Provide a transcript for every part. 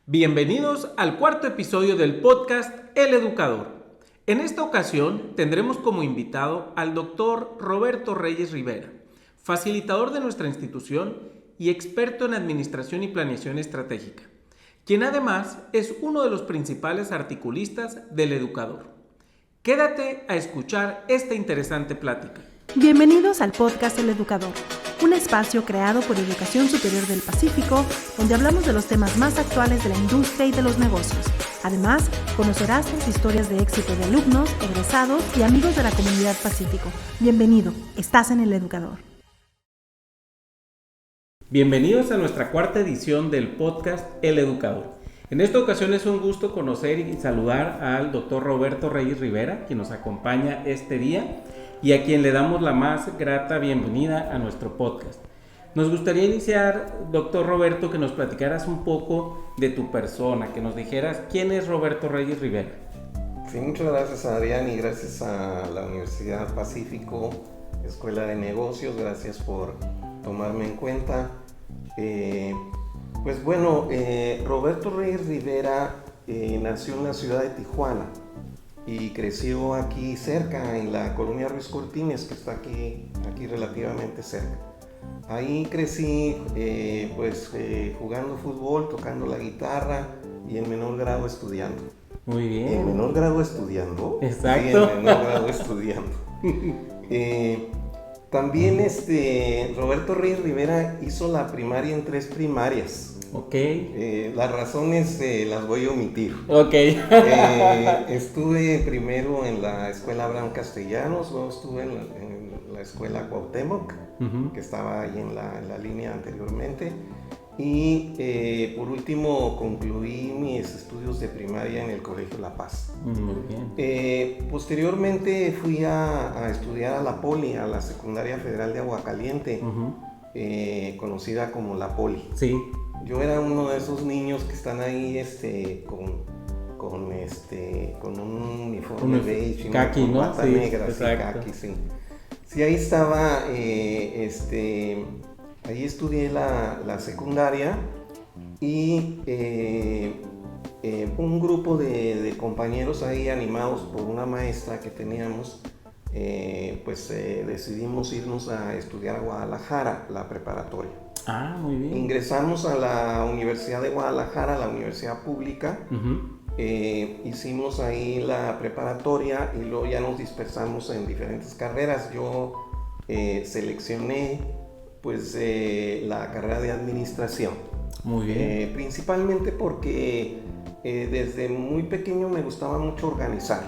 Bienvenidos al cuarto episodio del podcast El Educador. En esta ocasión tendremos como invitado al doctor Roberto Reyes Rivera, facilitador de nuestra institución y experto en administración y planeación estratégica, quien además es uno de los principales articulistas del Educador. Quédate a escuchar esta interesante plática. Bienvenidos al podcast El Educador, un espacio creado por Educación Superior del Pacífico, donde hablamos de los temas más actuales de la industria y de los negocios. Además, conocerás las historias de éxito de alumnos, egresados y amigos de la comunidad Pacífico. Bienvenido, estás en El Educador. Bienvenidos a nuestra cuarta edición del podcast El Educador. En esta ocasión es un gusto conocer y saludar al doctor Roberto Reyes Rivera, quien nos acompaña este día y a quien le damos la más grata bienvenida a nuestro podcast. Nos gustaría iniciar, doctor Roberto, que nos platicaras un poco de tu persona, que nos dijeras quién es Roberto Reyes Rivera. Sí, muchas gracias a Adrián y gracias a la Universidad Pacífico, Escuela de Negocios, gracias por tomarme en cuenta. Roberto Reyes Rivera nació en la ciudad de Tijuana y creció aquí cerca, en la colonia Ruiz Cortines, que está aquí relativamente cerca. Ahí crecí jugando fútbol, tocando la guitarra y en menor grado estudiando. Muy bien. ¿En menor grado estudiando? Exacto. Sí, en menor grado estudiando. También Roberto Reyes Rivera hizo la primaria en 3 primarias. Ok. Las razones las voy a omitir. Ok. Estuve primero en la escuela Abraham Castellanos, luego estuve en la escuela Cuauhtémoc, que estaba ahí en la línea anteriormente, y por último concluí mis estudios de primaria en el Colegio La Paz. Muy bien. Posteriormente fui a estudiar a la Poli, a la Secundaria Federal de Aguacaliente, conocida como la Poli. Sí. Yo era uno de esos niños que están ahí con un uniforme beige y caqui, una ¿no? corbata Sí, negra, sí, exacto. caqui, sí. Sí, ahí estaba, ahí estudié la secundaria y un grupo de compañeros ahí animados por una maestra que teníamos, decidimos irnos a estudiar a Guadalajara, la preparatoria. Ah, muy bien. Ingresamos a la Universidad de Guadalajara, la universidad pública. Hicimos ahí la preparatoria y luego ya nos dispersamos en diferentes carreras. Yo seleccioné la carrera de administración. Muy bien. Principalmente porque desde muy pequeño me gustaba mucho organizar.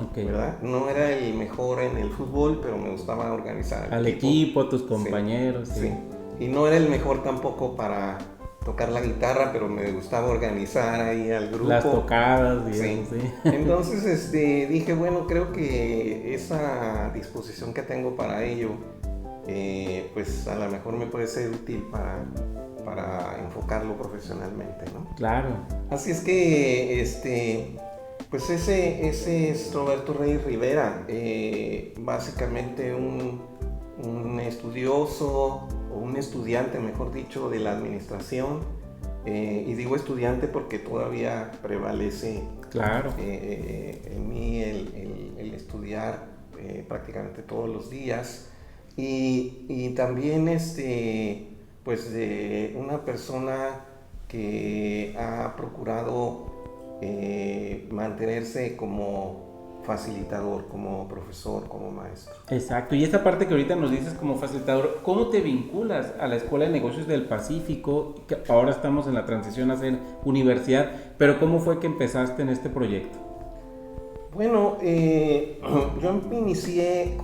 Okay. ¿Verdad? No era el mejor en el fútbol, pero me gustaba organizar al equipo, a tus compañeros. Sí. Y no era el mejor tampoco para tocar la guitarra, pero me gustaba organizar ahí al grupo. Las tocadas, digamos, sí. Entonces dije, bueno, creo que esa disposición que tengo para ello, a lo mejor me puede ser útil para enfocarlo profesionalmente, ¿no? Claro. Así es que, ese es Roberto Reyes Rivera, básicamente un estudioso, o un estudiante, mejor dicho, de la administración, y digo estudiante porque todavía prevalece, claro, en mí el estudiar prácticamente todos los días, y también una persona que ha procurado mantenerse como facilitador, como profesor, como maestro. Exacto, y esta parte que ahorita nos dices como facilitador, ¿cómo te vinculas a la Escuela de Negocios del Pacífico? Que ahora estamos en la transición a ser universidad, pero ¿cómo fue que empezaste en este proyecto? Bueno, yo me inicié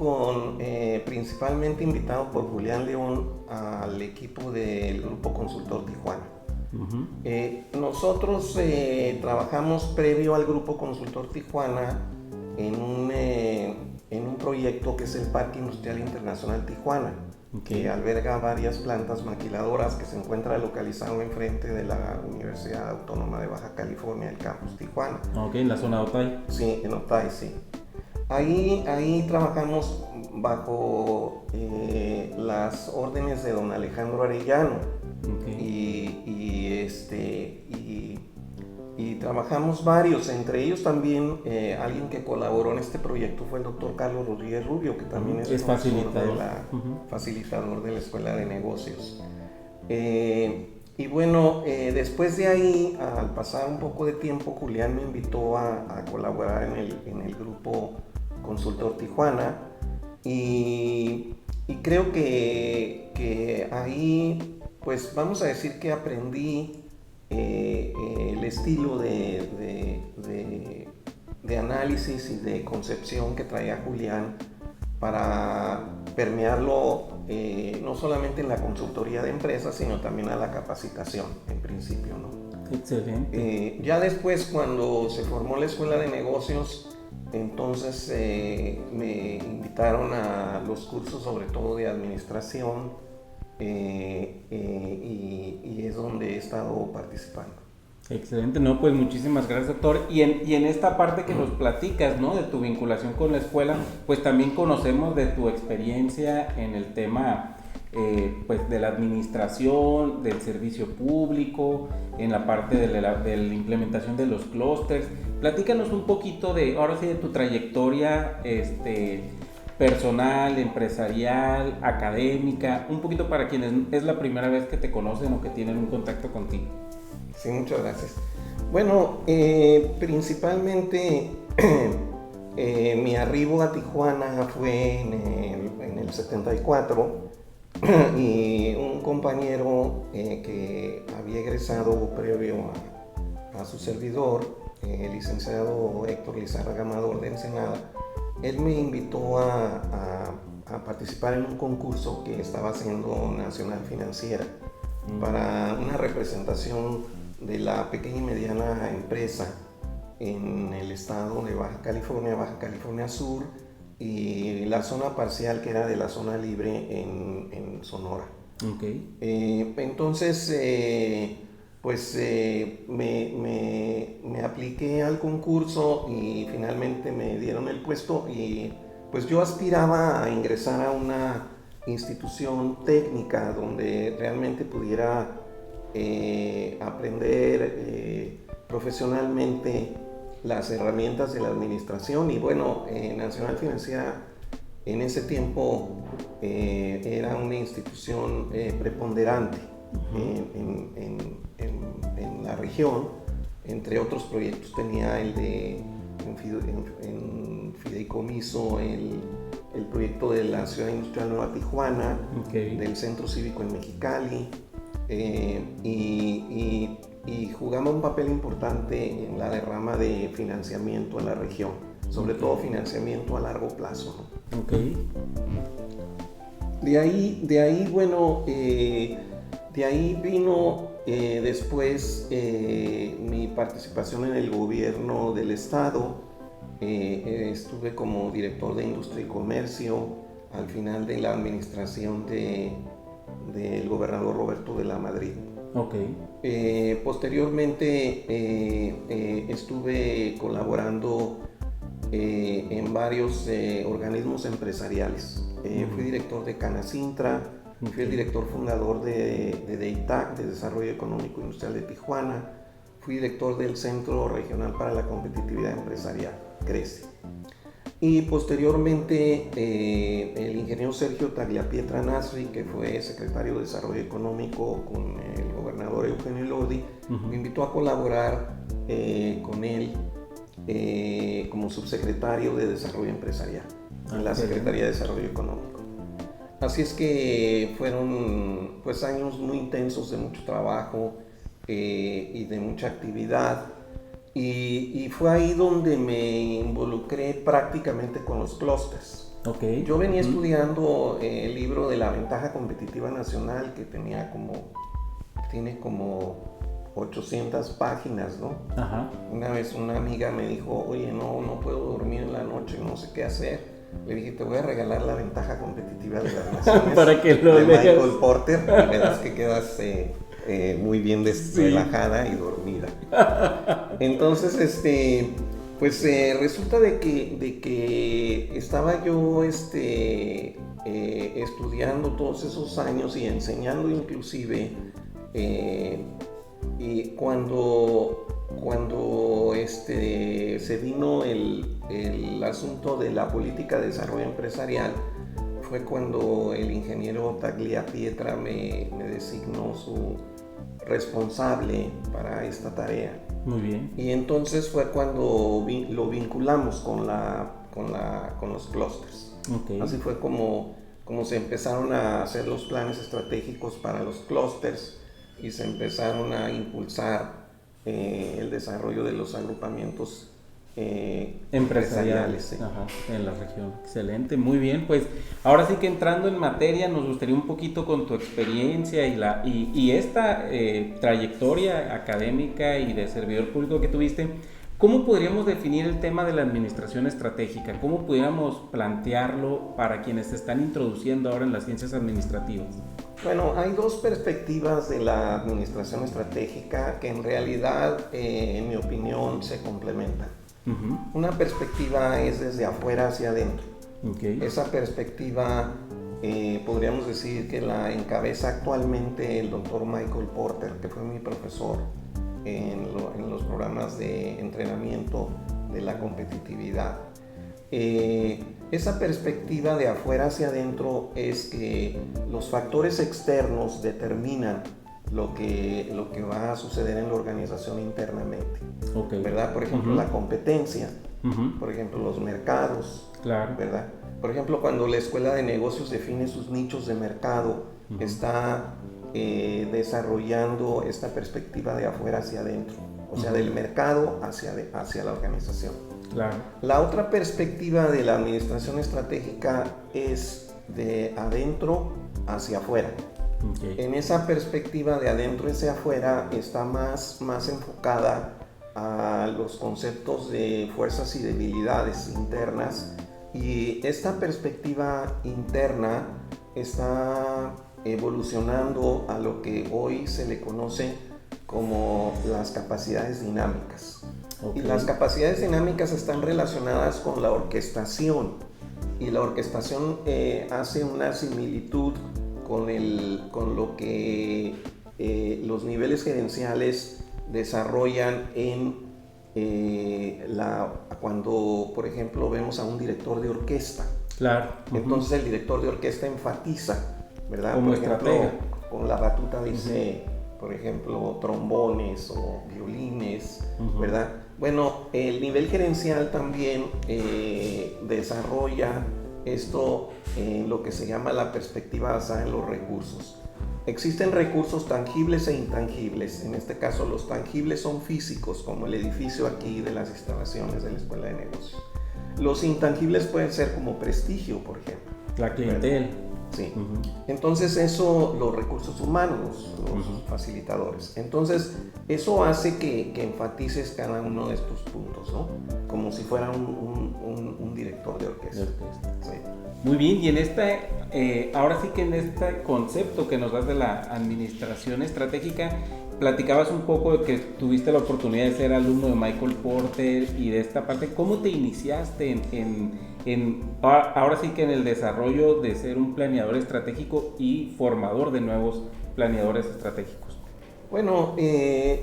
principalmente invitado por Julián León al equipo del Grupo Consultor Tijuana. Nosotros trabajamos previo al Grupo Consultor Tijuana en un proyecto que es el Parque Industrial Internacional Tijuana, que alberga varias plantas maquiladoras, que se encuentra localizado enfrente de la Universidad Autónoma de Baja California, el campus Tijuana. Ok, en la zona de Otay. Sí, en Otay, sí. Ahí trabajamos bajo las órdenes de don Alejandro Arellano. Y trabajamos varios, entre ellos también alguien que colaboró en este proyecto fue el doctor Carlos Rodríguez Rubio, que también es facilitador. Facilitador de la Escuela de Negocios. Y bueno, después de ahí, al pasar un poco de tiempo, Julián me invitó a colaborar en el grupo Consultor Tijuana, y creo que ahí, pues vamos a decir que aprendí el estilo de análisis y de concepción que traía Julián para permearlo no solamente en la consultoría de empresas, sino también a la capacitación, en principio, ¿no? Excelente. Ya después, cuando se formó la Escuela de Negocios, entonces me invitaron a los cursos, sobre todo de administración, y es donde he estado participando. Excelente, no, pues muchísimas gracias, doctor. Y en esta parte que nos platicas, ¿no?, de tu vinculación con la escuela, pues también conocemos de tu experiencia en el tema, pues de la administración, del servicio público, en la parte de la implementación de los clústeres. Platícanos un poquito ahora sí, de tu trayectoria, personal, empresarial, académica, un poquito para quienes es la primera vez que te conocen o que tienen un contacto contigo. Sí, muchas gracias. Bueno, principalmente mi arribo a Tijuana fue en el 74, y un compañero que había egresado previo a su servidor, el licenciado Héctor Lizárraga Amador de Ensenada, él me invitó a participar en un concurso que estaba haciendo Nacional Financiera para una representación de la pequeña y mediana empresa en el estado de Baja California Sur, y la zona parcial que era de la zona libre en Sonora. Okay. Entonces, me apliqué al concurso y finalmente me dieron el puesto, y pues yo aspiraba a ingresar a una institución técnica donde realmente pudiera aprender profesionalmente las herramientas de la administración. Y bueno, Nacional Financiera en ese tiempo era una institución preponderante en la región. Entre otros proyectos tenía el de en fideicomiso, el proyecto de la Ciudad Industrial Nueva Tijuana, del Centro Cívico en Mexicali, y jugaba un papel importante en la derrama de financiamiento en la región, sobre todo financiamiento a largo plazo, ¿no? Okay. De ahí vino después mi participación en el gobierno del estado. Estuve como director de Industria y Comercio al final de la administración del gobernador Roberto de la Madrid. Okay. Posteriormente estuve colaborando en varios organismos empresariales. Fui director de Canacintra, fui el director fundador de DEITAC, de Desarrollo Económico Industrial de Tijuana, fui director del Centro Regional para la Competitividad Empresarial, CRECE. Y posteriormente el ingeniero Sergio Tagliapietra Nasri, que fue secretario de Desarrollo Económico con el gobernador Eugenio Lodi, me invitó a colaborar con él como subsecretario de Desarrollo Empresarial en la Secretaría de Desarrollo Económico. Así es que fueron pues años muy intensos de mucho trabajo y de mucha actividad. Y fue ahí donde me involucré prácticamente con los clústeres. Okay. Yo venía estudiando el libro de la ventaja competitiva nacional, que tiene como 800 páginas, ¿no? Ajá. Una vez una amiga me dijo, oye, no puedo dormir en la noche, no sé qué hacer. Le dije, te voy a regalar la ventaja competitiva de las naciones para que lo de leas. Michael Porter, y verás que quedas muy bien relajada y dormida. Entonces, pues resulta de que estaba yo estudiando todos esos años y enseñando inclusive, y cuando se vino el asunto de la política de desarrollo empresarial, fue cuando el ingeniero Tagliapietra me designó su responsable para esta tarea. Muy bien. Y entonces fue cuando lo vinculamos con los clústeres. Okay. Así fue como se empezaron a hacer los planes estratégicos para los clústeres y se empezaron a impulsar el desarrollo de los agrupamientos empresariales. Sí. Ajá, en la región. Excelente, muy bien. Pues ahora sí que entrando en materia, nos gustaría un poquito con tu experiencia y esta trayectoria académica y de servidor público que tuviste. ¿Cómo podríamos definir el tema de la administración estratégica? ¿Cómo pudiéramos plantearlo para quienes se están introduciendo ahora en las ciencias administrativas? Bueno, hay dos perspectivas de la administración estratégica que en realidad, en mi opinión, se complementan. Uh-huh. Una perspectiva es desde afuera hacia adentro. Okay. Esa perspectiva podríamos decir que la encabeza actualmente el doctor Michael Porter, que fue mi profesor en los programas de entrenamiento de la competitividad. Esa perspectiva de afuera hacia adentro es que los factores externos determinan lo que va a suceder en la organización internamente. Okay. ¿Verdad? Por ejemplo, la competencia, por ejemplo, los mercados, claro. ¿Verdad? Por ejemplo, cuando la escuela de negocios define sus nichos de mercado, está desarrollando esta perspectiva de afuera hacia adentro, o sea, del mercado hacia la organización. Claro. La otra perspectiva de la administración estratégica es de adentro hacia afuera. Okay. En esa perspectiva de adentro hacia afuera está más enfocada a los conceptos de fuerzas y debilidades internas, y esta perspectiva interna está evolucionando a lo que hoy se le conoce como las capacidades dinámicas. Okay. Y las capacidades dinámicas están relacionadas con la orquestación, y la orquestación hace una similitud con lo que los niveles gerenciales desarrollan cuando, por ejemplo, vemos a un director de orquesta. Claro. Entonces el director de orquesta enfatiza, ¿verdad? Como por ejemplo, con la batuta dice, por ejemplo, trombones o violines, ¿verdad? Bueno, el nivel gerencial también desarrolla esto en lo que se llama la perspectiva basada en los recursos. Existen recursos tangibles e intangibles. En este caso, los tangibles son físicos, como el edificio aquí de las instalaciones de la Escuela de Negocios. Los intangibles pueden ser como prestigio, por ejemplo. La clientela. Sí. Entonces eso, los recursos humanos, los facilitadores. Entonces eso hace que enfatices cada uno de estos puntos, ¿no? Como si fuera un director de orquesta. Sí. Muy bien, y ahora sí que en este concepto que nos das de la administración estratégica, platicabas un poco de que tuviste la oportunidad de ser alumno de Michael Porter y de esta parte. ¿Cómo te iniciaste ahora sí que en el desarrollo de ser un planeador estratégico y formador de nuevos planeadores estratégicos? Bueno,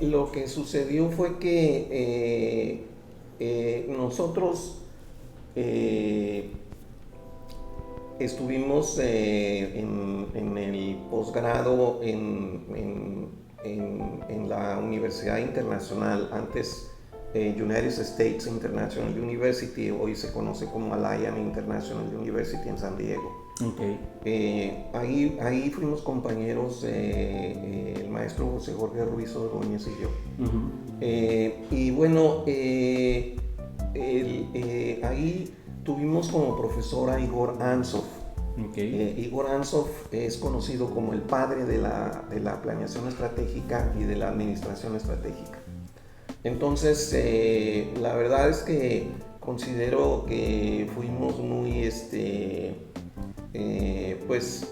lo que sucedió fue que nosotros estuvimos en el posgrado en la Universidad Internacional, antes United States International University, hoy se conoce como Alliance International University en San Diego. Okay. Ahí fuimos compañeros, el maestro José Jorge Ruiz Ordóñez y yo. Y bueno, ahí tuvimos como profesor a Igor Ansoff. Okay. Igor Ansoff es conocido como el padre de la planeación estratégica y de la administración estratégica. Entonces, la verdad es que considero que fuimos muy pues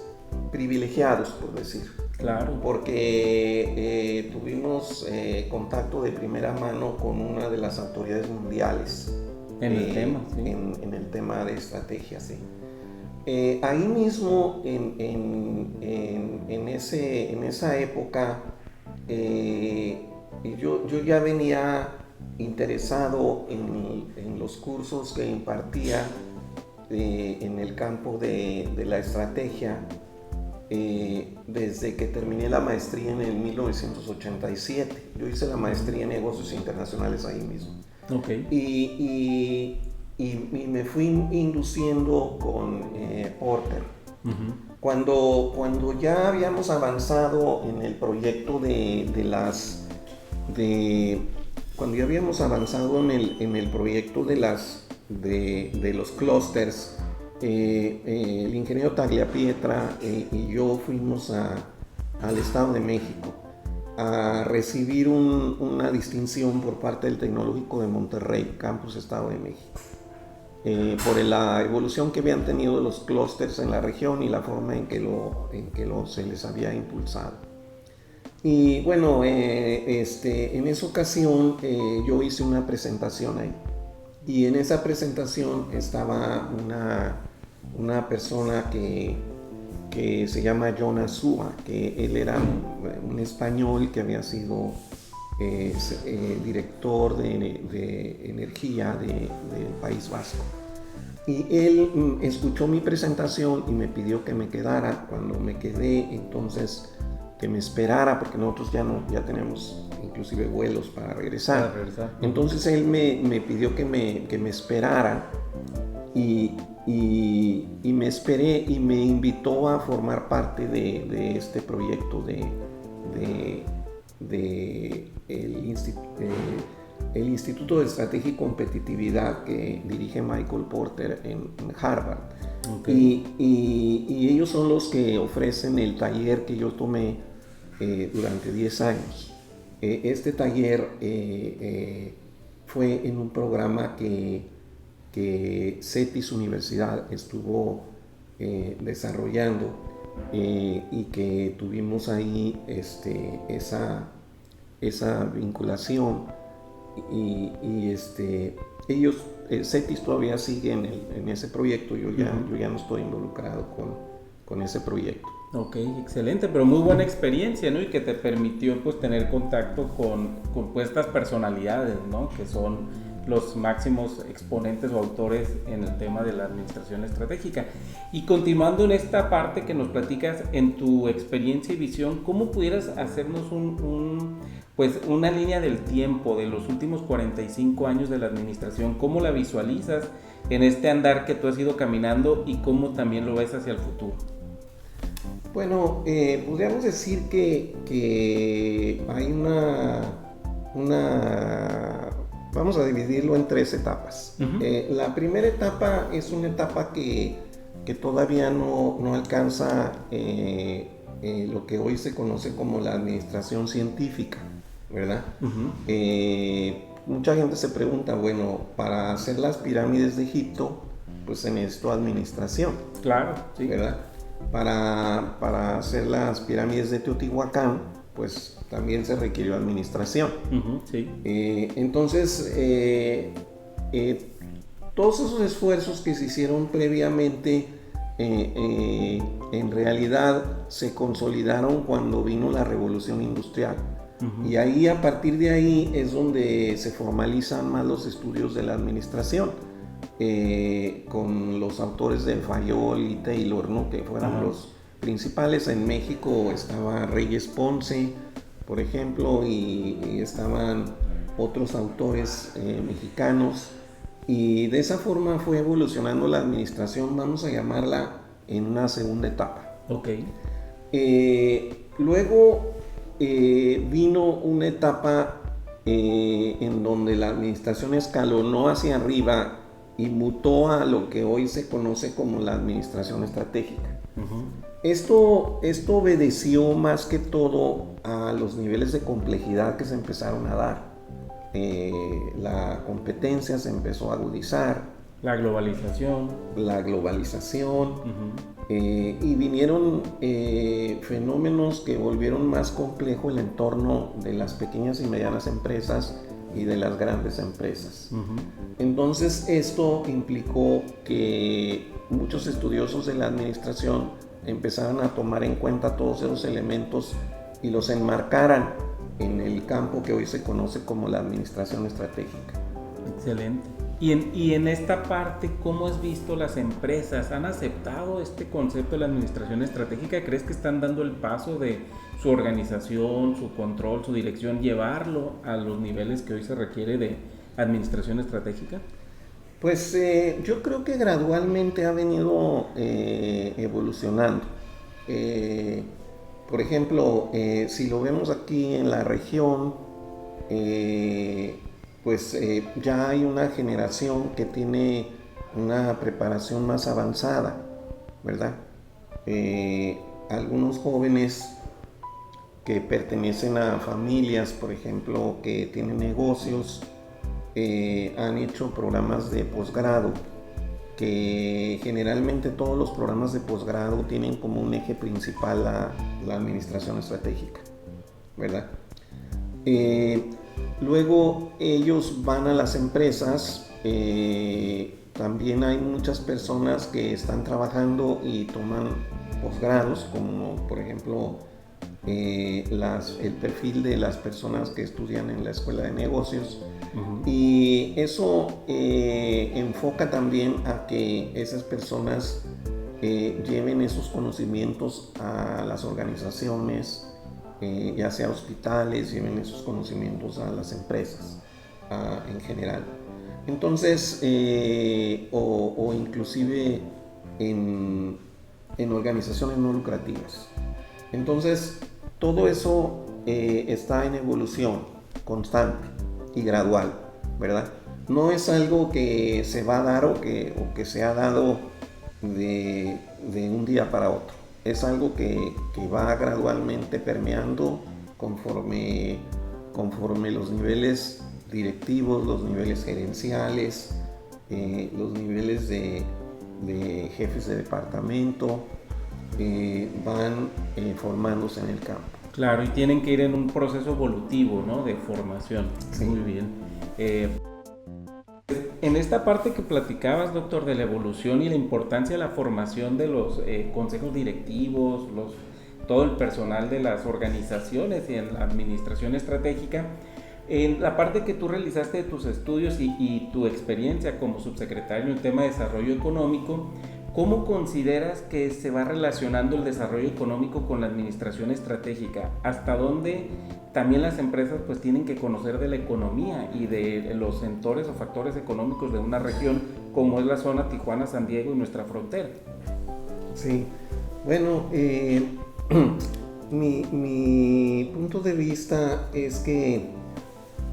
privilegiados, por decir. Claro. Porque tuvimos contacto de primera mano con una de las autoridades mundiales en el tema, sí. En el tema de estrategia, sí. Ahí mismo, en esa época, yo ya venía interesado en los cursos que impartía en el campo de la estrategia desde que terminé la maestría en el 1987. Yo hice la maestría en negocios internacionales ahí mismo. Okay. Y me fui induciendo con Porter. Uh-huh. Cuando ya habíamos avanzado en el proyecto cuando ya habíamos avanzado en el proyecto de los clústeres, el ingeniero Tagliapietra y yo fuimos al Estado de México a recibir una distinción por parte del Tecnológico de Monterrey, Campus Estado de México, por la evolución que habían tenido los clústeres en la región y la forma en que se les había impulsado. Y bueno, en esa ocasión yo hice una presentación ahí, y en esa presentación estaba una persona que se llama Jonas Sua, que él era un español que había sido director de energía del País Vasco. Y él escuchó mi presentación y me pidió que me quedara. Cuando me quedé, entonces que me esperara, porque nosotros ya tenemos inclusive vuelos para regresar. Entonces él me pidió que me esperara y me esperé, y me invitó a formar parte de este proyecto el Instituto de Estrategia y Competitividad que dirige Michael Porter en Harvard. Okay. Y ellos son los que ofrecen el taller que yo tomé durante 10 años. Este taller fue en un programa que CETIS Universidad estuvo desarrollando, y que tuvimos ahí esa vinculación, y ellos, CETIS todavía sigue en ese proyecto. Yo ya no estoy involucrado con ese proyecto. Ok, excelente, pero muy buena experiencia, ¿no? Y que te permitió pues tener contacto con estas personalidades, ¿no? Que son los máximos exponentes o autores en el tema de la administración estratégica. Y continuando en esta parte que nos platicas, en tu experiencia y visión, ¿cómo pudieras hacernos una línea del tiempo de los últimos 45 años de la administración? ¿Cómo la visualizas en este andar que tú has ido caminando, y cómo también lo ves hacia el futuro? Bueno, podríamos decir que hay vamos a dividirlo en 3 etapas. Uh-huh. La primera etapa es una etapa que todavía no alcanza lo que hoy se conoce como la administración científica, ¿verdad? Uh-huh. Mucha gente se pregunta, bueno, para hacer las pirámides de Egipto, pues se necesitó administración. Claro, sí. ¿Verdad? Para hacer las pirámides de Teotihuacán, pues también se requirió administración. Uh-huh, sí. Entonces, todos esos esfuerzos que se hicieron previamente, en realidad se consolidaron cuando vino la Revolución Industrial. Uh-huh. Y ahí, a partir de ahí, es donde se formalizan más los estudios de la administración. Con los autores de Fayol y Taylor, ¿no? Que fueron los principales. En México estaba Reyes Ponce, por ejemplo, y estaban otros autores mexicanos, y de esa forma fue evolucionando la administración, vamos a llamarla, en una segunda etapa. Okay. Luego vino una etapa en donde la administración escalonó hacia arriba y mutó a lo que hoy se conoce como la administración estratégica. Uh-huh. Esto obedeció más que todo a los niveles de complejidad que se empezaron a dar. La competencia se empezó a agudizar. La globalización. Uh-huh. Y vinieron fenómenos que volvieron más complejo el entorno de las pequeñas y medianas empresas y de las grandes empresas. Uh-huh. Entonces esto implicó que muchos estudiosos de la administración empezaran a tomar en cuenta todos esos elementos y los enmarcaran en el campo que hoy se conoce como la administración estratégica. Excelente. Y en esta parte, ¿cómo has visto las empresas? ¿Han aceptado este concepto de la administración estratégica? ¿Crees que están dando el paso de su organización, su control, su dirección, llevarlo a los niveles que hoy se requiere de administración estratégica? Pues yo creo que gradualmente ha venido evolucionando. Por ejemplo, si lo vemos aquí en la región, pues ya hay una generación que tiene una preparación más avanzada, ¿verdad? Algunos jóvenes que pertenecen a familias, por ejemplo, que tienen negocios, han hecho programas de posgrado, que generalmente todos los programas de posgrado tienen como un eje principal la administración estratégica, ¿verdad? Luego ellos van a las empresas, también hay muchas personas que están trabajando y toman posgrados, como por ejemplo el perfil de las personas que estudian en la escuela de negocios. Y eso enfoca también a que esas personas lleven esos conocimientos a las organizaciones, ya sea hospitales, lleven esos conocimientos a las empresas en general. Entonces, o inclusive en organizaciones no lucrativas. Entonces, todo eso está en evolución constante y gradual, ¿verdad? No es algo que se va a dar o que se ha dado de un día para otro. Es algo que va gradualmente permeando conforme los niveles directivos, los niveles gerenciales, los niveles de jefes de departamento van formándose en el campo. Claro, y tienen que ir en un proceso evolutivo, ¿no? De formación. Sí. Muy bien. En esta parte que platicabas, doctor, de la evolución y la importancia de la formación de los consejos directivos, todo el personal de las organizaciones y en la administración estratégica, en la parte que tú realizaste de tus estudios y tu experiencia como subsecretario en el tema de desarrollo económico, ¿cómo consideras que se va relacionando el desarrollo económico con la administración estratégica? ¿Hasta dónde también las empresas pues tienen que conocer de la economía y de los sectores o factores económicos de una región como es la zona Tijuana, San Diego y nuestra frontera? Sí, bueno, mi punto de vista es que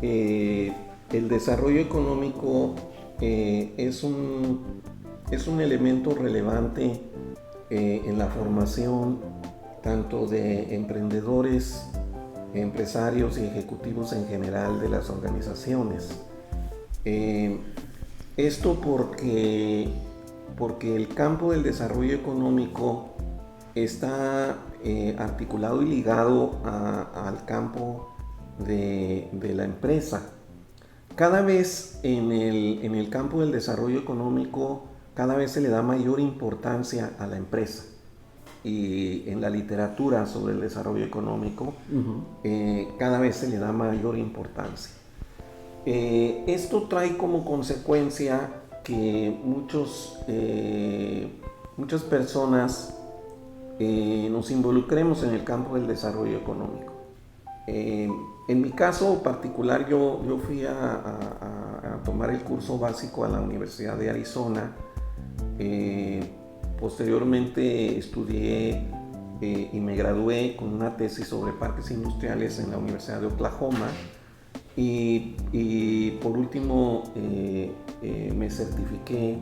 el desarrollo económico es un elemento relevante en la formación tanto de emprendedores, empresarios y ejecutivos en general de las organizaciones. Esto porque el campo del desarrollo económico está articulado y ligado al campo de la empresa. Cada vez en el campo del desarrollo económico, cada vez se le da mayor importancia a la empresa. Y en la literatura sobre el desarrollo económico, cada vez se le da mayor importancia. Esto trae como consecuencia que muchas personas nos involucremos en el campo del desarrollo económico. En mi caso particular, yo fui a tomar el curso básico a la Universidad de Arizona. Posteriormente estudié y me gradué con una tesis sobre parques industriales en la Universidad de Oklahoma y por último me certifiqué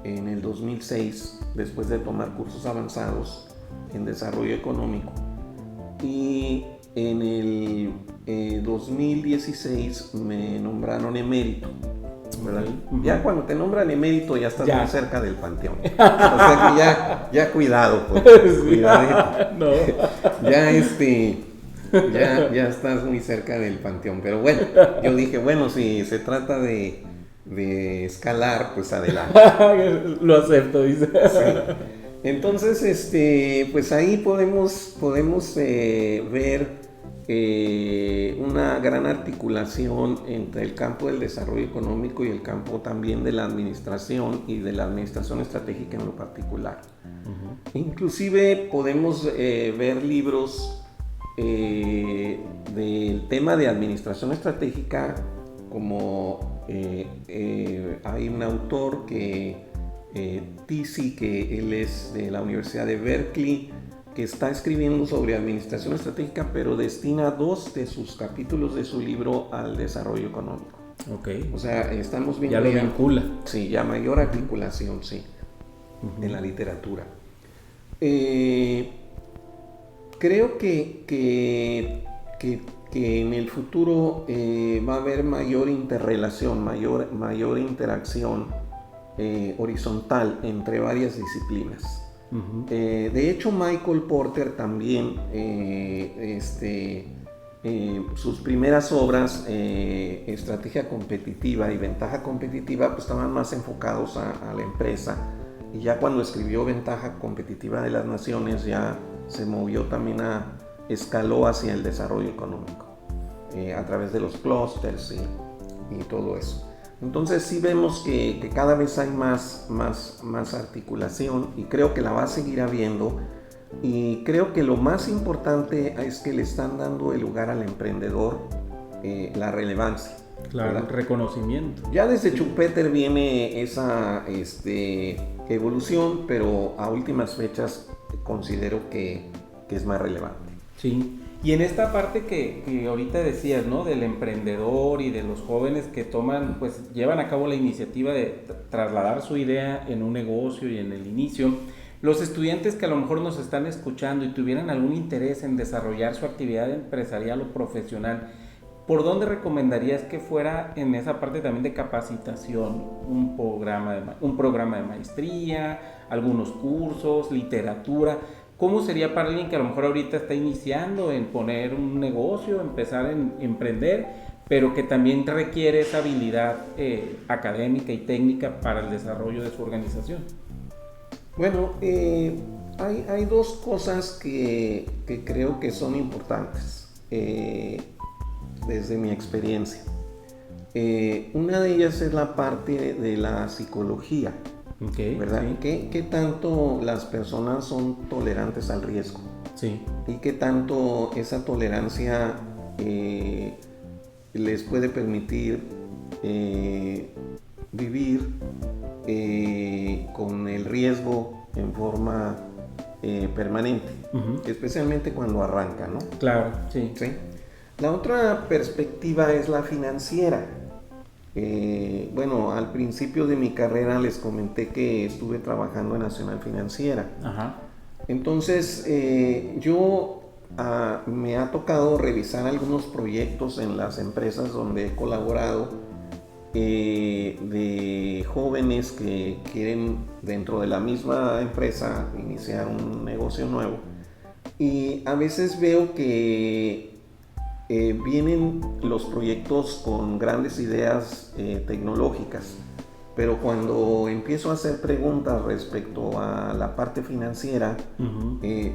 en el 2006 después de tomar cursos avanzados en desarrollo económico, y en el 2016 me nombraron emérito, ¿verdad? Ya cuando te nombran emérito ya estás muy cerca del panteón. O sea que ya cuidado, pues, cuidadito. No. Ya estás muy cerca del panteón. Pero bueno, yo dije, bueno, si se trata de escalar, pues adelante. Lo acepto, dice. Sí. Entonces, pues ahí podemos ver una gran articulación entre el campo del desarrollo económico y el campo también de la administración y de la administración estratégica en lo particular. Inclusive podemos ver libros del tema de administración estratégica, como hay un autor Tisi, que él es de la Universidad de Berkeley, que está escribiendo sobre administración estratégica, pero destina 2 de sus capítulos de su libro al desarrollo económico. Okay. O sea, estamos viendo ya lo vincula. Sí, ya mayor articulación, sí, en la literatura. Creo que en el futuro va a haber mayor interrelación, mayor interacción horizontal entre varias disciplinas. De hecho, Michael Porter también, sus primeras obras, Estrategia Competitiva y Ventaja Competitiva, pues estaban más enfocados a la empresa, y ya cuando escribió Ventaja Competitiva de las Naciones ya se movió también escaló hacia el desarrollo económico, a través de los clústeres y todo eso. Entonces sí vemos que cada vez hay más articulación, y creo que la va a seguir habiendo, y creo que lo más importante es que le están dando el lugar al emprendedor, la relevancia. Claro, ¿verdad? El reconocimiento. Ya desde Schumpeter viene esa evolución, pero a últimas fechas considero que es más relevante. Sí. Y en esta parte que ahorita decías, ¿no? Del emprendedor y de los jóvenes que llevan a cabo la iniciativa de trasladar su idea en un negocio y en el inicio, los estudiantes que a lo mejor nos están escuchando y tuvieran algún interés en desarrollar su actividad empresarial o profesional, ¿por dónde recomendarías que fuera en esa parte también de capacitación? Un programa de maestría, algunos cursos, literatura. ¿Cómo sería para alguien que a lo mejor ahorita está iniciando en poner un negocio, empezar a emprender, pero que también requiere esa habilidad académica y técnica para el desarrollo de su organización? Bueno, hay 2 cosas que creo que son importantes desde mi experiencia. Una de ellas es la parte de la psicología. Okay, ¿verdad? sí. ¿Qué tanto las personas son tolerantes al riesgo? Sí. Y qué tanto esa tolerancia les puede permitir vivir con el riesgo en forma permanente, especialmente cuando arranca, ¿no? Claro, sí. ¿Sí? La otra perspectiva es la financiera. Bueno, al principio de mi carrera les comenté que estuve trabajando en Nacional Financiera. Ajá. Entonces, me ha tocado revisar algunos proyectos en las empresas donde he colaborado, de jóvenes que quieren dentro de la misma empresa iniciar un negocio nuevo. Y a veces veo que vienen los proyectos con grandes ideas tecnológicas, pero cuando empiezo a hacer preguntas respecto a la parte financiera,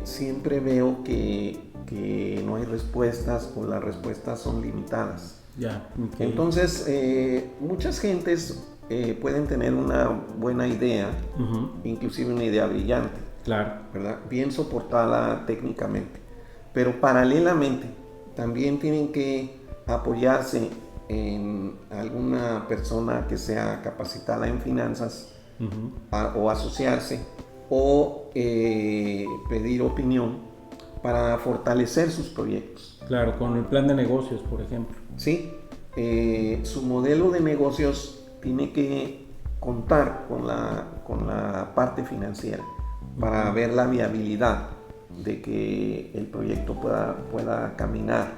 siempre veo que no hay respuestas, o las respuestas son limitadas. Ya, okay. Entonces, muchas gentes pueden tener una buena idea, inclusive una idea brillante, claro, ¿verdad? Bien soportada técnicamente, pero paralelamente también tienen que apoyarse en alguna persona que sea capacitada en finanzas, o asociarse, o pedir opinión para fortalecer sus proyectos. Claro, con el plan de negocios, por ejemplo. Sí, su modelo de negocios tiene que contar con la parte financiera para ver la viabilidad de que el proyecto pueda caminar,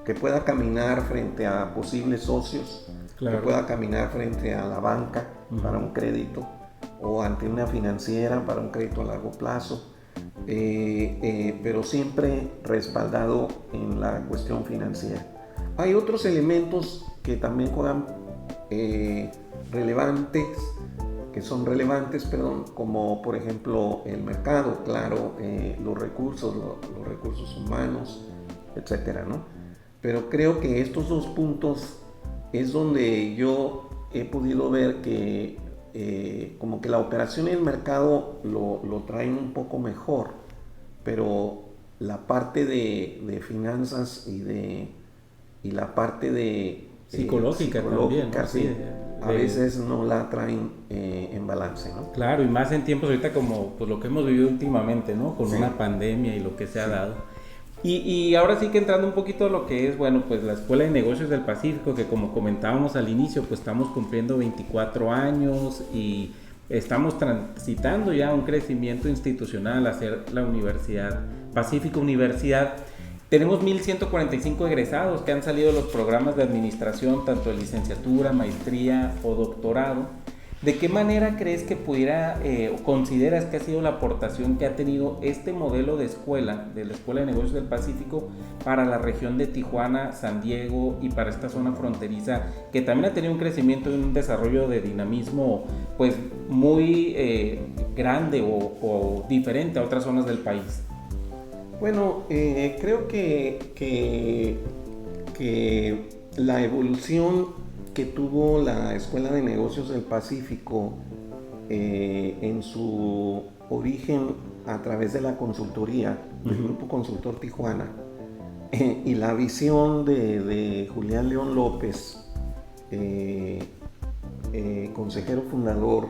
que pueda caminar frente a posibles socios, claro, que pueda caminar frente a la banca para un crédito, o ante una financiera para un crédito a largo plazo, pero siempre respaldado en la cuestión financiera. Hay otros elementos que también juegan relevantes, como por ejemplo el mercado, claro, los recursos humanos, etcétera, ¿no? pero creo que estos dos puntos es donde yo he podido ver que como que la operación y el mercado lo traen un poco mejor, pero la parte de finanzas y la parte de psicológica también, ¿no? sí, a veces no la traen en balance, ¿no? Claro, y más en tiempos ahorita como pues, lo que hemos vivido últimamente, ¿no? Con Sí. una pandemia y lo que se ha dado. Y ahora sí que entrando un poquito a lo que es, bueno, pues la Escuela de Negocios del Pacífico, que como comentábamos al inicio, pues estamos cumpliendo 24 años y estamos transitando ya un crecimiento institucional a ser la Universidad Pacífico Universidad. Tenemos 1,145 egresados que han salido de los programas de administración, tanto de licenciatura, maestría o doctorado. ¿De qué manera crees que pudiera o consideras que ha sido la aportación que ha tenido este modelo de escuela, de la Escuela de Negocios del Pacífico, para la región de Tijuana, San Diego y para esta zona fronteriza, que también ha tenido un crecimiento y un desarrollo de dinamismo pues muy grande o diferente a otras zonas del país? Bueno, creo que la evolución que tuvo la Escuela de Negocios del Pacífico en su origen a través de la consultoría, del Grupo Consultor Tijuana, y la visión de Julián León López, consejero fundador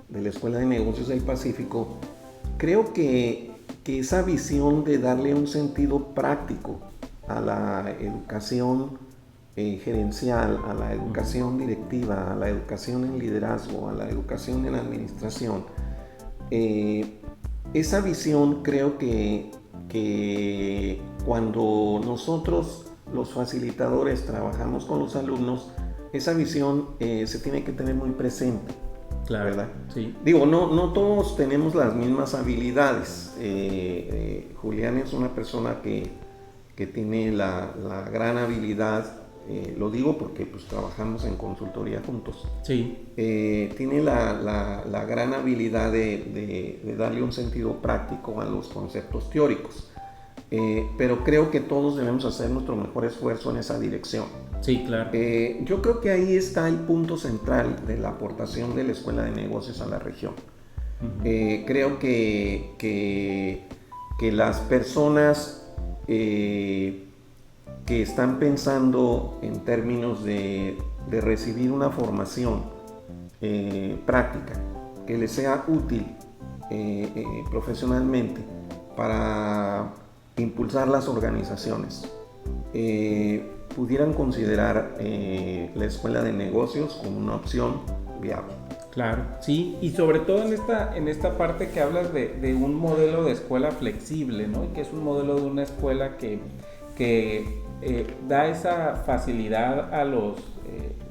de la Escuela de Negocios del Pacífico, creo que esa visión de darle un sentido práctico a la educación gerencial, a la educación directiva, a la educación en liderazgo, a la educación en administración, esa visión creo que cuando nosotros los facilitadores trabajamos con los alumnos, esa visión se tiene que tener muy presente. Claro, ¿verdad? Sí. Digo, no todos tenemos las mismas habilidades. Julián es una persona que tiene la gran habilidad, lo digo porque pues trabajamos en consultoría juntos. Sí. Tiene la gran habilidad de darle un sentido práctico a los conceptos teóricos. Pero creo que todos debemos hacer nuestro mejor esfuerzo en esa dirección. Sí, claro. Yo creo que ahí está el punto central de la aportación de la Escuela de Negocios a la región. Creo que las personas que están pensando en términos de recibir una formación práctica que les sea útil profesionalmente para impulsar las organizaciones, pudieran considerar la Escuela de Negocios como una opción viable. Claro, sí, y sobre todo en esta parte que hablas de un modelo de escuela flexible, ¿no? Y que es un modelo de una escuela que da esa facilidad a los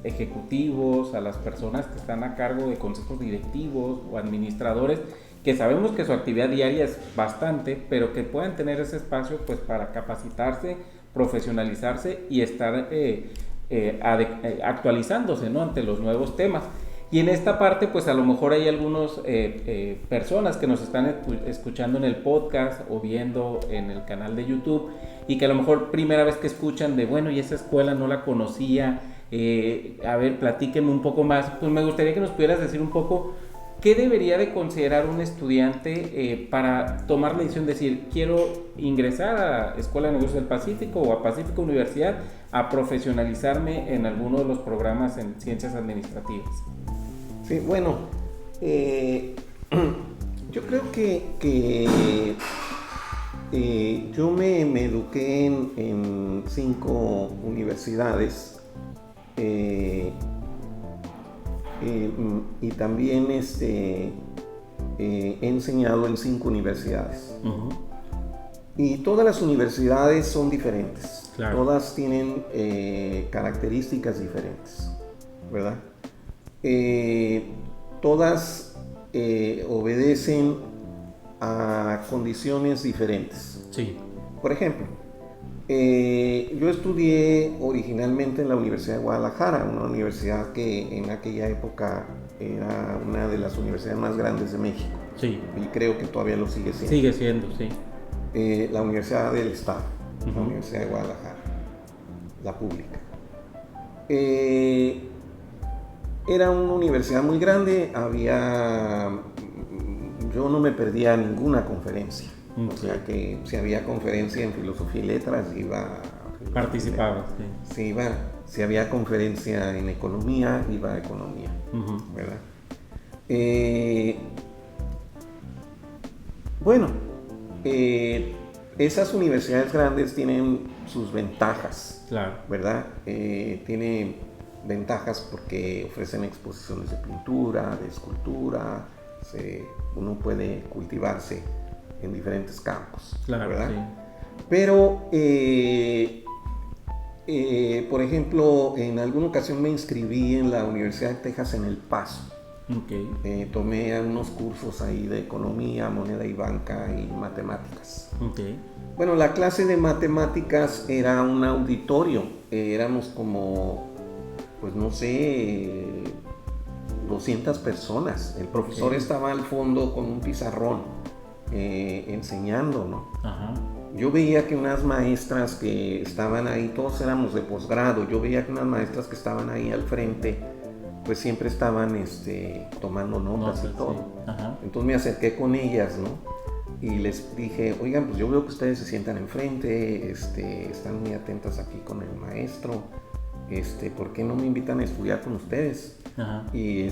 ejecutivos, a las personas que están a cargo de consejos directivos o administradores, que sabemos que su actividad diaria es bastante, pero que puedan tener ese espacio pues para capacitarse, profesionalizarse y estar actualizándose, ¿no? Ante los nuevos temas. Y en esta parte pues a lo mejor hay algunas personas que nos están escuchando en el podcast o viendo en el canal de YouTube y que a lo mejor primera vez que escuchan de bueno, y esa escuela no la conocía, a ver, platíquenme un poco más. Pues me gustaría que nos pudieras decir un poco ¿qué debería de considerar un estudiante para tomar la decisión de decir quiero ingresar a Escuela de Negocios del Pacífico o a Pacífico Universidad a profesionalizarme en alguno de los programas en ciencias administrativas? Sí, bueno, yo creo que yo me eduqué en 5 universidades y también he enseñado en 5 universidades. Y todas las universidades son diferentes, claro. Todas tienen características diferentes, ¿verdad? Todas obedecen a condiciones diferentes. Sí. Por ejemplo, yo estudié originalmente en la Universidad de Guadalajara, una universidad que en aquella época era una de las universidades más grandes de México. Sí. Y creo que todavía lo sigue siendo. Sigue siendo, sí. La Universidad del Estado, la Universidad de Guadalajara. la pública. Era una universidad muy grande, yo no me perdía ninguna conferencia. Okay. O sea que si había conferencia en filosofía y letras, iba. Participaba, sí. Si había conferencia en economía, iba a economía, ¿verdad? Esas universidades grandes tienen sus ventajas, claro, ¿verdad? Tienen ventajas porque ofrecen exposiciones de pintura, de escultura, uno puede cultivarse en diferentes campos, claro, ¿verdad? Sí. Pero, por ejemplo, en alguna ocasión me inscribí en la Universidad de Texas en El Paso. Okay. Tomé unos cursos ahí de economía, moneda y banca y matemáticas. Okay. Bueno, la clase de matemáticas era un auditorio, éramos como, pues no sé, 200 personas. El profesor estaba al fondo con un pizarrón enseñando, ¿no? Ajá. Yo veía que unas maestras que estaban ahí, todos éramos de posgrado, yo veía que unas maestras que estaban ahí al frente, pues siempre estaban tomando notas y todo. Sí. Ajá. Entonces me acerqué con ellas, ¿no? Y les dije, oigan, pues yo veo que ustedes se sientan enfrente, están muy atentas aquí con el maestro, ¿por qué no me invitan a estudiar con ustedes? Ajá. Y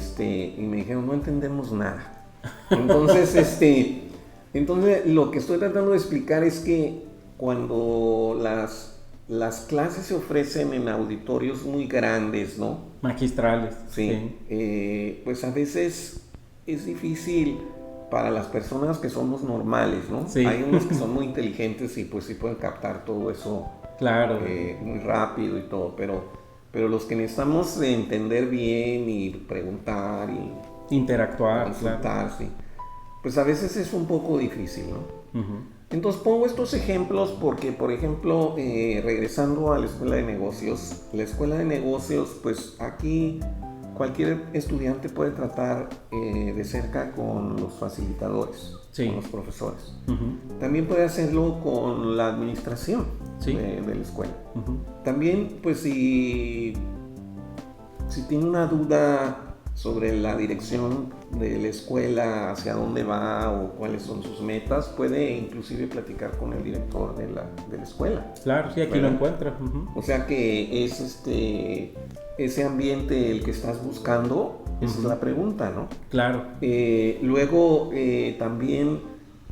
me dijeron, no entendemos nada. Entonces, entonces lo que estoy tratando de explicar es que cuando las clases se ofrecen en auditorios muy grandes, ¿no? Magistrales. Sí. Pues a veces es difícil para las personas que somos normales, ¿no? Sí. Hay unos que son muy inteligentes y pues sí pueden captar todo eso, claro, muy rápido y todo, pero los que necesitamos entender bien y preguntar y interactuar, consultar, claro. Sí, pues a veces es un poco difícil, ¿no? Uh-huh. Entonces pongo estos ejemplos porque, por ejemplo, regresando a la escuela de negocios, pues aquí cualquier estudiante puede tratar de cerca con los facilitadores, sí, con los profesores. Uh-huh. También puede hacerlo con la administración, sí, de la escuela. Uh-huh. También, pues si tiene una duda sobre la dirección de la escuela, hacia dónde va o cuáles son sus metas, puede inclusive platicar con el director de la escuela. Claro, sí, aquí ¿verdad? Lo encuentra. Uh-huh. O sea que es ese ambiente el que estás buscando, esa uh-huh. es la pregunta, ¿no? Claro. Luego también,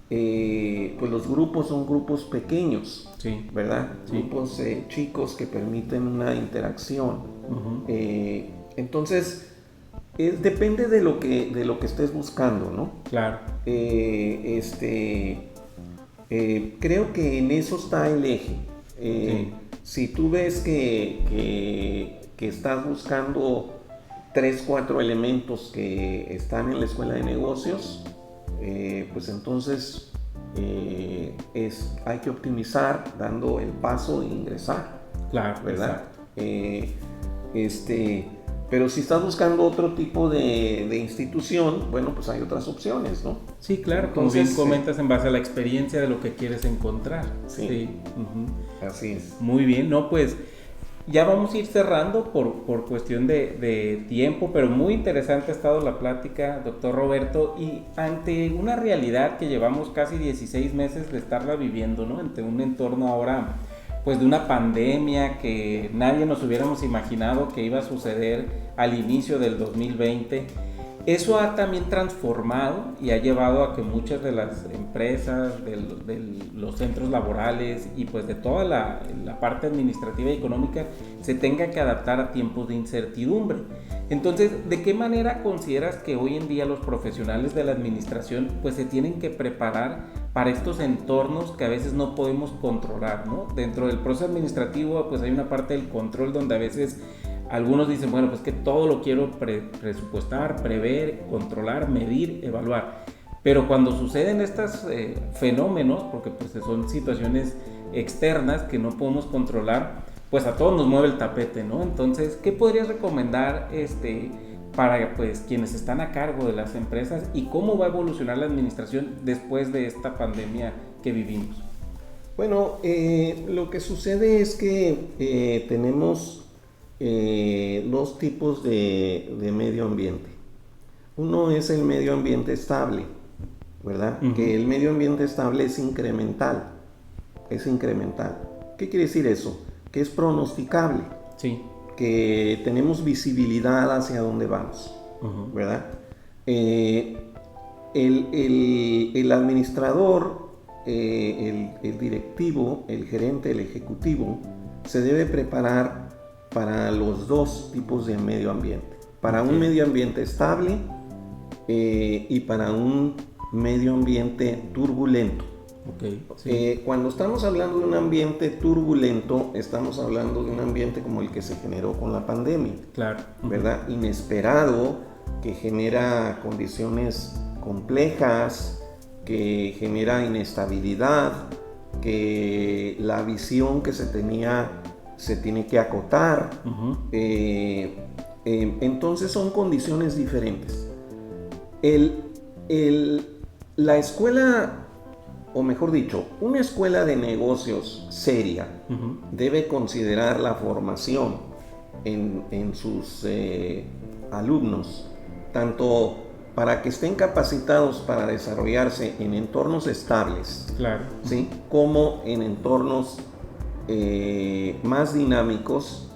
pues los grupos son grupos pequeños, sí, ¿verdad? Sí. Grupos chicos que permiten una interacción. Uh-huh. Entonces, depende de lo que estés buscando, ¿no? Claro. Creo que en eso está el eje. Sí. Si tú ves que estás buscando 3-4 elementos que están en la escuela de negocios, pues entonces hay que optimizar dando el paso de ingresar. Claro, ¿verdad? Pero si estás buscando otro tipo de institución, bueno, pues hay otras opciones, ¿no? Sí, claro, entonces, como bien comentas, en base a la experiencia de lo que quieres encontrar. Sí, sí. Uh-huh. Así es. Muy bien, no, pues ya vamos a ir cerrando por cuestión de tiempo, pero muy interesante ha estado la plática, doctor Roberto, y ante una realidad que llevamos casi 16 meses de estarla viviendo, ¿no? Ante un entorno ahora, pues de una pandemia que nadie nos hubiéramos imaginado que iba a suceder al inicio del 2020. Eso ha también transformado y ha llevado a que muchas de las empresas, de los centros laborales y pues de toda la parte administrativa y económica se tenga que adaptar a tiempos de incertidumbre. Entonces, ¿de qué manera consideras que hoy en día los profesionales de la administración pues se tienen que preparar para estos entornos que a veces no podemos controlar, ¿no? Dentro del proceso administrativo pues hay una parte del control donde a veces algunos dicen, bueno, pues que todo lo quiero presupuestar, prever, controlar, medir, evaluar. Pero cuando suceden estos fenómenos, porque pues son situaciones externas que no podemos controlar, pues a todos nos mueve el tapete, ¿no? Entonces, ¿qué podrías recomendar para pues quienes están a cargo de las empresas y cómo va a evolucionar la administración después de esta pandemia que vivimos? Bueno, lo que sucede es que tenemos dos tipos de medio ambiente. Uno es el medio ambiente estable, ¿verdad? Uh-huh. Que el medio ambiente estable es incremental. ¿Qué quiere decir eso? Que es pronosticable. Sí. Que tenemos visibilidad hacia dónde vamos, uh-huh. ¿verdad? El administrador, el directivo, el gerente, el ejecutivo, se debe preparar para los dos tipos de medio ambiente. Para un medio ambiente estable y para un medio ambiente turbulento. Okay, sí. Cuando estamos hablando de un ambiente turbulento, estamos hablando de un ambiente como el que se generó con la pandemia. Claro. ¿Verdad? Inesperado, que genera condiciones complejas, que genera inestabilidad, que la visión que se tenía se tiene que acotar. Uh-huh. Entonces son condiciones diferentes. La escuela, o mejor dicho, una escuela de negocios seria, uh-huh, debe considerar la formación en sus alumnos, tanto para que estén capacitados para desarrollarse en entornos estables, claro, ¿sí?, como en entornos más dinámicos,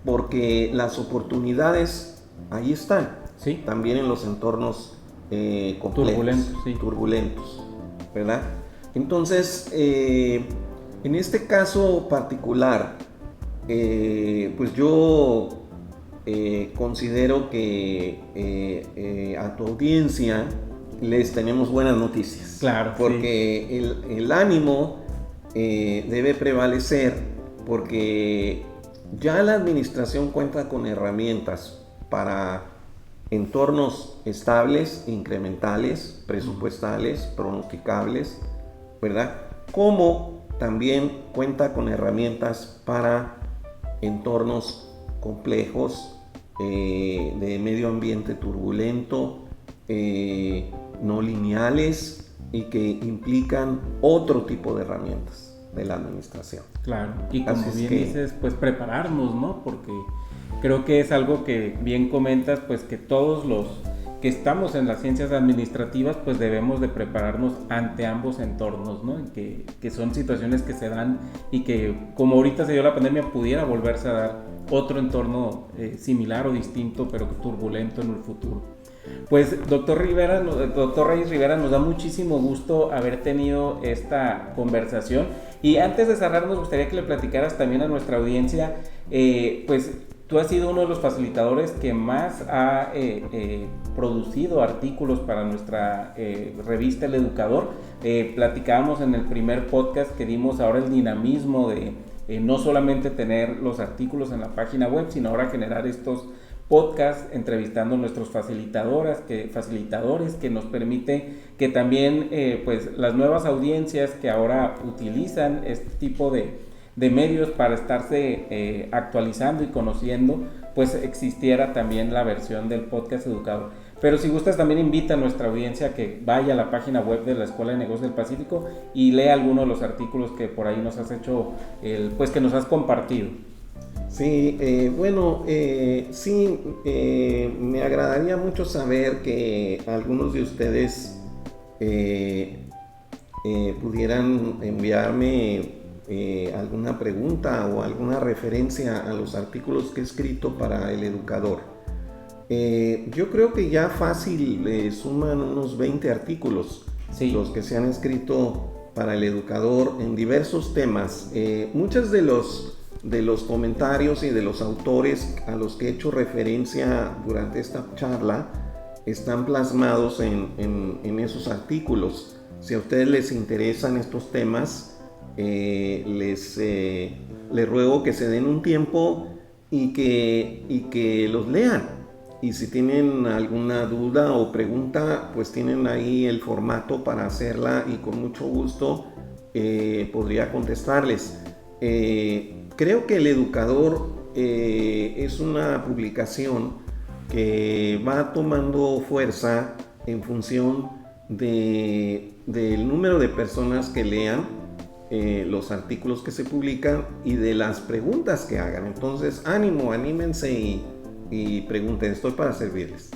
porque las oportunidades ahí están, sí, también en los entornos complejos, turbulentos, ¿verdad? Entonces, en este caso particular, pues yo considero que a tu audiencia les tenemos buenas noticias. Claro. Porque sí, el ánimo debe prevalecer, porque ya la administración cuenta con herramientas para entornos estables, incrementales, presupuestales, pronosticables, ¿verdad? Como también cuenta con herramientas para entornos complejos, de medio ambiente turbulento, no lineales, y que implican otro tipo de herramientas de la administración. Claro, y como bien dices, pues prepararnos, ¿no? Porque creo que es algo que bien comentas, pues que todos los que estamos en las ciencias administrativas, pues debemos de prepararnos ante ambos entornos, ¿no? Y que son situaciones que se dan y que, como ahorita se dio la pandemia, pudiera volverse a dar otro entorno similar o distinto, pero turbulento en el futuro. Pues doctor Reyes Rivera, nos da muchísimo gusto haber tenido esta conversación, y antes de cerrar nos gustaría que le platicaras también a nuestra audiencia, pues tú has sido uno de los facilitadores que más ha producido artículos para nuestra revista El Educador. Platicábamos en el primer podcast que dimos ahora el dinamismo de no solamente tener los artículos en la página web, sino ahora generar estos podcasts entrevistando a nuestros facilitadores que nos permite que también pues las nuevas audiencias que ahora utilizan este tipo de medios para estarse actualizando y conociendo, pues existiera también la versión del podcast Educador. Pero si gustas, también invita a nuestra audiencia a que vaya a la página web de la Escuela de Negocios del Pacífico y lea algunos de los artículos que por ahí nos has hecho, pues que nos has compartido. Sí, me agradaría mucho saber que algunos de ustedes pudieran enviarme alguna pregunta o alguna referencia a los artículos que he escrito para El Educador. Yo creo que ya fácil suman unos 20 artículos, sí, los que se han escrito para El Educador en diversos temas. Muchos de los comentarios y de los autores a los que he hecho referencia durante esta charla están plasmados en esos artículos. Si a ustedes les interesan estos temas, les ruego que se den un tiempo y que los lean. Y si tienen alguna duda o pregunta, pues tienen ahí el formato para hacerla y con mucho gusto podría contestarles. Creo que El Educador es una publicación que va tomando fuerza en función del número de personas que lean los artículos que se publican y de las preguntas que hagan. Entonces, anímense y pregunten, estoy para servirles.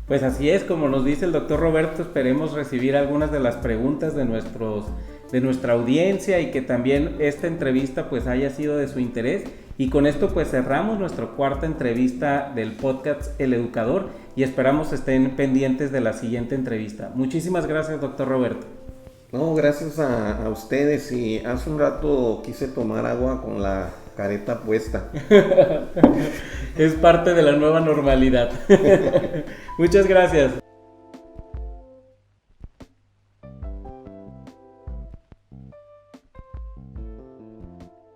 Pues así es, como nos dice el doctor Roberto, esperemos recibir algunas de las preguntas de nuestra audiencia y que también esta entrevista pues haya sido de su interés. Y con esto pues cerramos nuestra cuarta entrevista del podcast El Educador y esperamos estén pendientes de la siguiente entrevista. Muchísimas gracias, doctor Roberto. No, gracias a ustedes, y hace un rato quise tomar agua con la careta puesta. Es parte de la nueva normalidad. Muchas gracias.